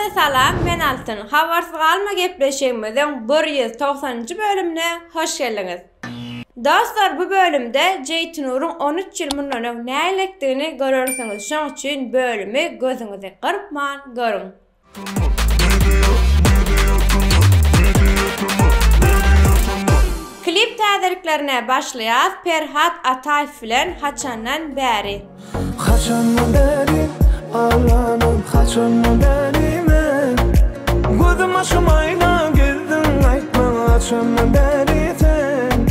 Herkese salam, men Altın. Habarsız galma gepleşigimizin 190-njy bölümine hoş geldiniz. Dostlar, bu bölümde Jeytunur'un 13 yıl mundan näýelikdigini görürsiniz. Şoň üçin bölümü gözüňizi gyrpman görün. Klip täzeliklerine başlaýas. Ferhat Ataýew bilen Haçandan bäri. Haçandan bäri ağlanıp haçandan bäri men gözüm açmayla girdim aýtma haçandan bäri sen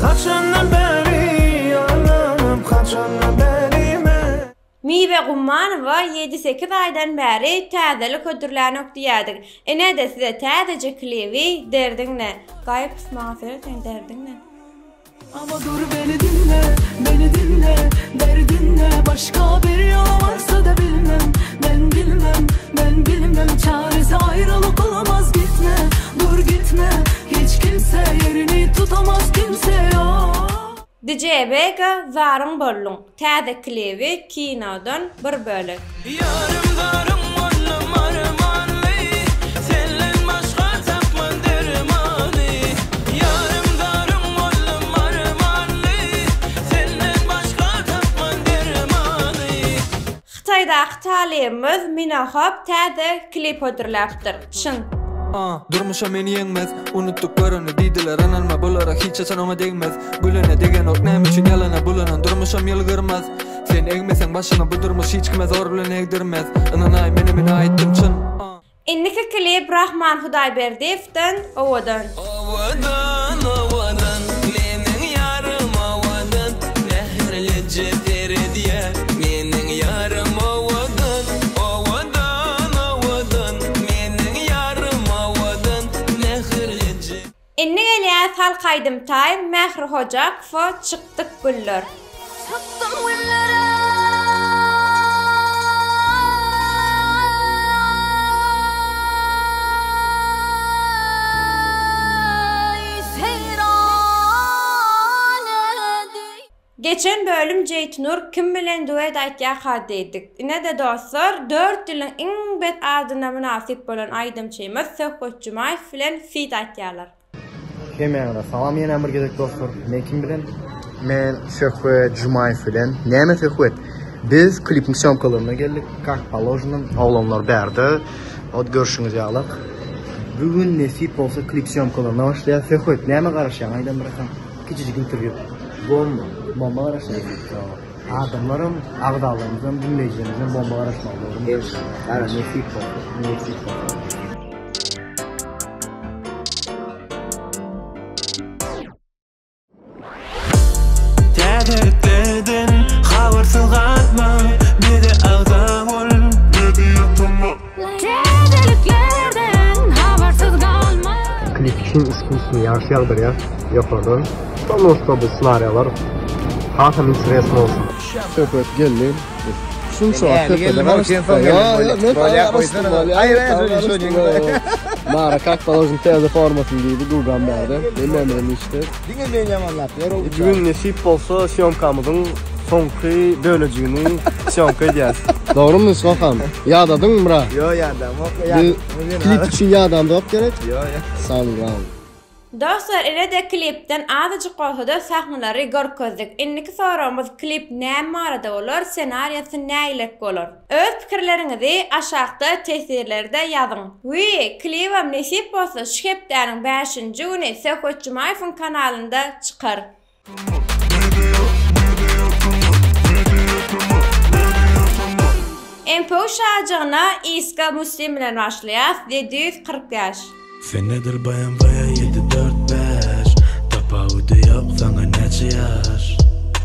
haçandan bäri ağlanıp haçandan bäri men Miwe Gummanowa 7-8 aýdan bäri täzelik ödürläni okdiýadyk. Ene-de size täzece klibi derdiňne. Gaýyp ismaňy sen derdiňne. Ama dur beni dinle, derdinle başka bir yol varsa da bilmem, ben bilmem çaresi ayrılık olamaz gitme, dur gitme, hiç kimse yerini tutamaz kimse yok. DJ Bega Zarın Bollun täze klibi kinodan bir bölük. Yarım ollum armanly, senden başka tapman dermany. Yarım ollum armanly, senden başka tapman dermany. Xitayda talibimiz Minahop täze klip ödürläpdir. Şın. Durmuşa meni yengmez, unuttuklarını diýdiler ananma bolarak hiç açanama degmez. Gülene degen ok näme üçin yalana bulanan durmuşam ýylgyrmaz. Sen egmesen başyna bu durmuş hiç kime zor bilen egdirmez. Ananay meni aýtdym çyn. Inniki klip Rahman Hudaýberdiýewden owadan. Owadan meniň ýarym owadan näherleje derdiýär meniň ýarym owadan meniň ýarym owadan näherleje. Inni gelýär halkaýdym taý Mähri Hojakow çykdyk güller. Çıktım güllere Geçen bölüm Jeytunur kim bilen duet aýtýar hadýdyk. Ine-de dostlar 4 ýylyň iň bet ardyna münasip bolan aýdymçymyz Söhbet Jumaýew bilen feat aýtýarlar. Kemeňe salam ýene bir gezek dostlar. Men kim bilen? Men Söhbet Jumaýew bilen. Näme söhbet? Biz klipin syomkalaryna geldik. Как положено, oğlanlar bärde. Od görüşüňiz ýalyk. Bugün nesip bolsa klip syomkalaryna başlaýar. Söhbet näme garaşýan aýdan bırakan? Kiçijik interview. Bomba garaşýar. Adamlarym agdalarymyzdan dinleýijimizden bomba garaşmaly bolýar. Ara nesip bolsa. Täzeliklerden habarsyz gatma, biri agda bol, biri ýatma. Täzeliklerden habarsyz galma. Klip için iskusunu yaşayaldır ya. Yapardan. Sonuçta bu senaryolar hatam interesli olsun. Söhbet geldi. Şun şu akıpta Mara как положено teyze formatın deydi Gurgan bärde. Bilmem işte. Diňe ben ýamanlapdyr. Bugün nesip bolsa syomkamyzyň soňky bölejigini syomka edýäs. Dogrymy Soham? Ýadadym bra? Yo ýadam, ok. Klip üçin ýadam dop gerek? Yo. Sağ ol. Dostlar, ele-de klipden azıcık olsa-da sahnalary görkezdik. Inniki sorumuz klip näme arada bolar, senariýasy näýelik bolar? Öz pikirleriňizi aşagda tesirlerde ýazyň. Klipim nesip bolsa şu hepdäniň 5-nji güni Söhbet Jumaýewiň kanalynda çykar. MP şajygyna Iska Muslim bilen başlaýar. 740 ýaş. Sen nedir bayan 7-4-5 Tapaudy yok sana neçe yaş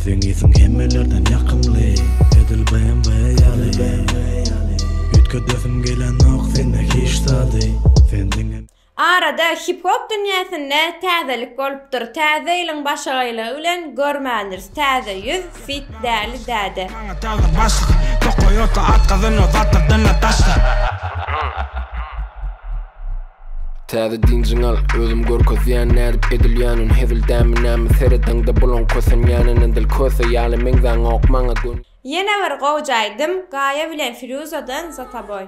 Sen isim hemmelerden yakınly Edil bayan yali Yütkö gelen ok sende hiç sady Arada hip-hop dünýäsinde täzelik bolupdyr. Täze ýylyň başagyly bilen görmändir. Täze ýüz fit däli däde. Toyota atkazyny zatlardan taşla Täze dinjiň al, özüm görkezýän nädip edilýänün hezildämi näme seredeňde bolan kösen ýanynyň dil köse ýaly meňden okmaňa gün. Yine bir gowjaydım, Gaye bilen Firuzadan Zataboy.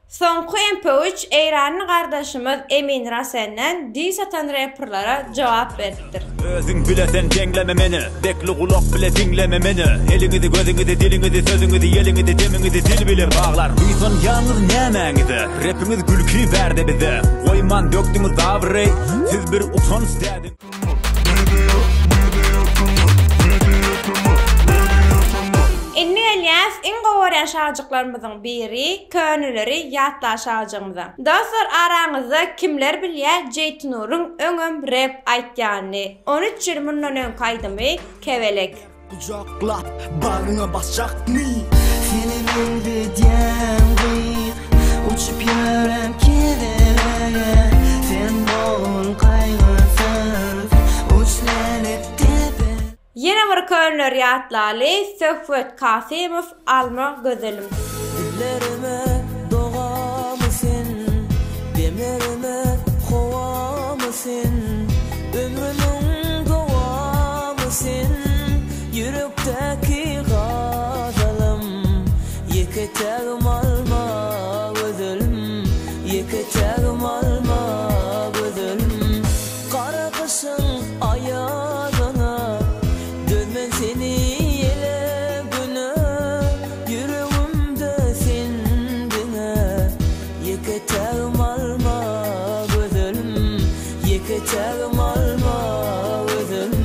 Sonku MP3 Eyranlı kardeşimiz Emin Rasen'den dil satan rapperlara cevap verdidir. Özün bilesen dengleme meni, bekli kulak bile dinleme meni. Elini de gözünü de dilini de sözünü de yelini de demini de dil bile bağlar. Bizon yalnız nemenizi, rapimiz gülkü verdi bize. Oyman döktünüz davrey, siz bir utanç dedin. Inni Elias in gowaryan şarjıklarımızın biri könülleri yatla şarjımızdan. Dostlar aranızda kimler bilýär Jeyt Nur'un öňüm rap aýtýany. 13 ýyl mundan öň kaýdymy Kevelek. Kucaklap bağrına basacak ni seni bildi diyen gıyık uçup yörem kedere sen bol kaygısız uçlanıp tepe. Yine bir könüller yatlaly Söhbet Kasimov alma gözelim. Dillerime doğa mısın, demirime kova mısın, ömrümün doğa mısın, yürekteki gazalım, yeketağım alma gözelim, yeketağım alma gözelim, kara kışın ayağına, dönmen seni yele güne, yüreğimde sendine, yeketağım alma gözelim, yeketağım alma gözelim.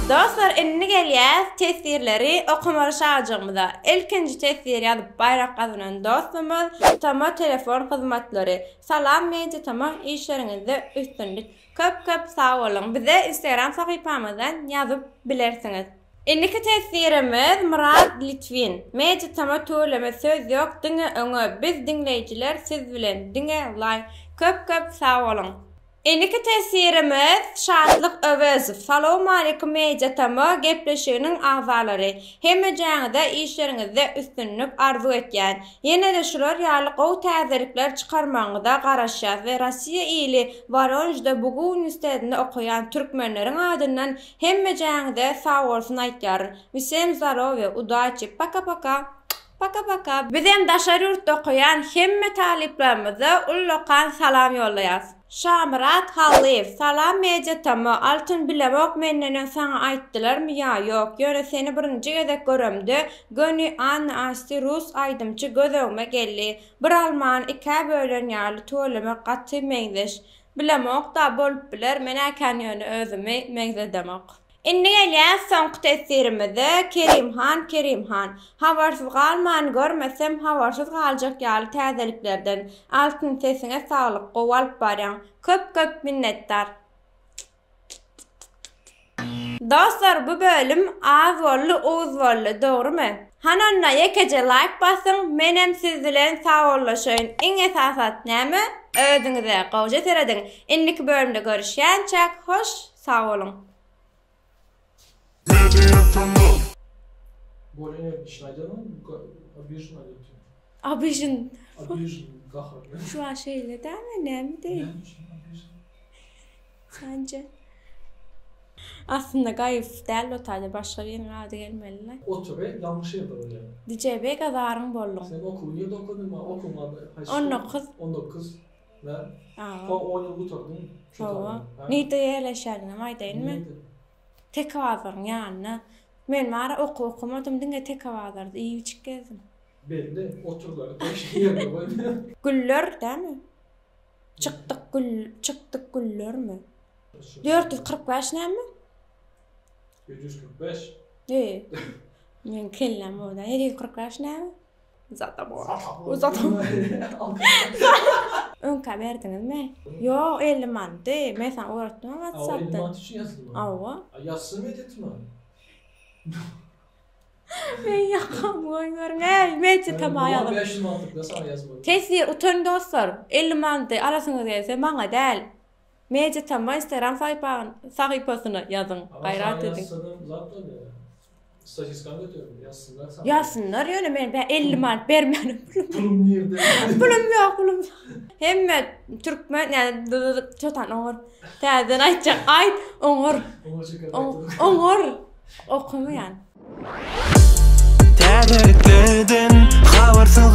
Dostlar enni gelýär tesirleri okumaly şarjymyzda. Ilkinji tesir ýazyp bayrak gazanan dostumuz Tama telefon hyzmatlary. Salam media Tama işleriňizde üstünlük. Köp sag bolun. Bize Instagram sahypamyzdan ýazyp bilersiňiz. Inniki tesirimiz Murat Litvin. Media Tama tööleme söz ýok. Diňe öňe biz dinleýijiler siz bilen diňe like. Köp sag bolun. Inniki tesirimiz Şadlyk Öwezov. Salam aleykum media Tama gepleşiginiň agzalary. Hemme jaňyda işleriňizde üstünlük arzu etýän. Ýene-de şular ýaly gowy täzelikler çykarmagyda garaşýar we Rossiýa ili Voronezhda bugun üniversitetinde okuyan türkmenleriň adyndan hemme jaňyda sag bolsun aýtýar. Visem zdarowie, udaçy, paka. Bizem daşary ýurtda okuyan hemme taliplerimize ulluqan salam ýollaýas. Şamrat Hallev, salam media Tama, altın bilemok menden sana aýtdylarmy ýa ýok? Ýöne seni birinji gezek göremde, göni an asty Rus aýdymçy gözegime geldi. Bir alman iki bölen ýaly tölemek gaty meňzeş. Bilemok da bolup biler, mena kanyony özümi meňzedemek. Inni gelýär soňky tesirimizde Kerimhan. Habarsyz galman görmesem habarsyz galjak ýaly täzeliklerden. Altyn sesiňe saglyk gowalyp barýan. Köp minnettar. Dostlar bu bölüm az bolly, oz bolly, dogrymy? Hananna yekece like basın, menem siz bilen sagollaşyň. Iň esasat näme? Özüňize gowja seredin. Inniki bölümde görüşýänçek, hoş, sag bolun. Более Schneider'ın Abijin aletü. Abijin. Abijin kahve. Şu an şeyle değil mi? Önemli değil. Sence? Aslında gayif değil otelde başka bir adı gelmeliler. Oture yanlış yapar öyle. DCB kadarın bollun. Sen okul yılda okudun mu? Okumadı. 19. Ve 10 yıl oturdun. Hava. Neyde yerleşerdin ama değil mi? Tek avazların yani. Men mara okumadım dinge tek avazlarda iyi uçuk gezdim. Ben de oturları yerine Güller değil mi? Çıktık güller mi? 445 ne mi? 745. Men kellem o da 745 ne mi? Zaten bu. Önka verdiniz mi? Yo 50 mandı. Men sana öğrettim ama WhatsApp'ta. 50 mandı için yazsın mı? Ava. Yazsın mı edetme? Men yakam oynuyorum. Mece tamayalım. 500 mantıkla sana yazmadım. Tesir utan dostlar. 50 mandı arasınız gelse bana değil. Mece tamam Instagram sayfasına yazın. Gayrat edin. Zaten Statiskan götürüyorum. Yazsınlar. Yazsınlar yani ben 50 manat bermenim. Pulum nerede? Pulum yok. Hemme Türkmen yani çotan oňur. Täzen aýtjak aýt oňur. Oňur. Okumayan. Täderden habarsyz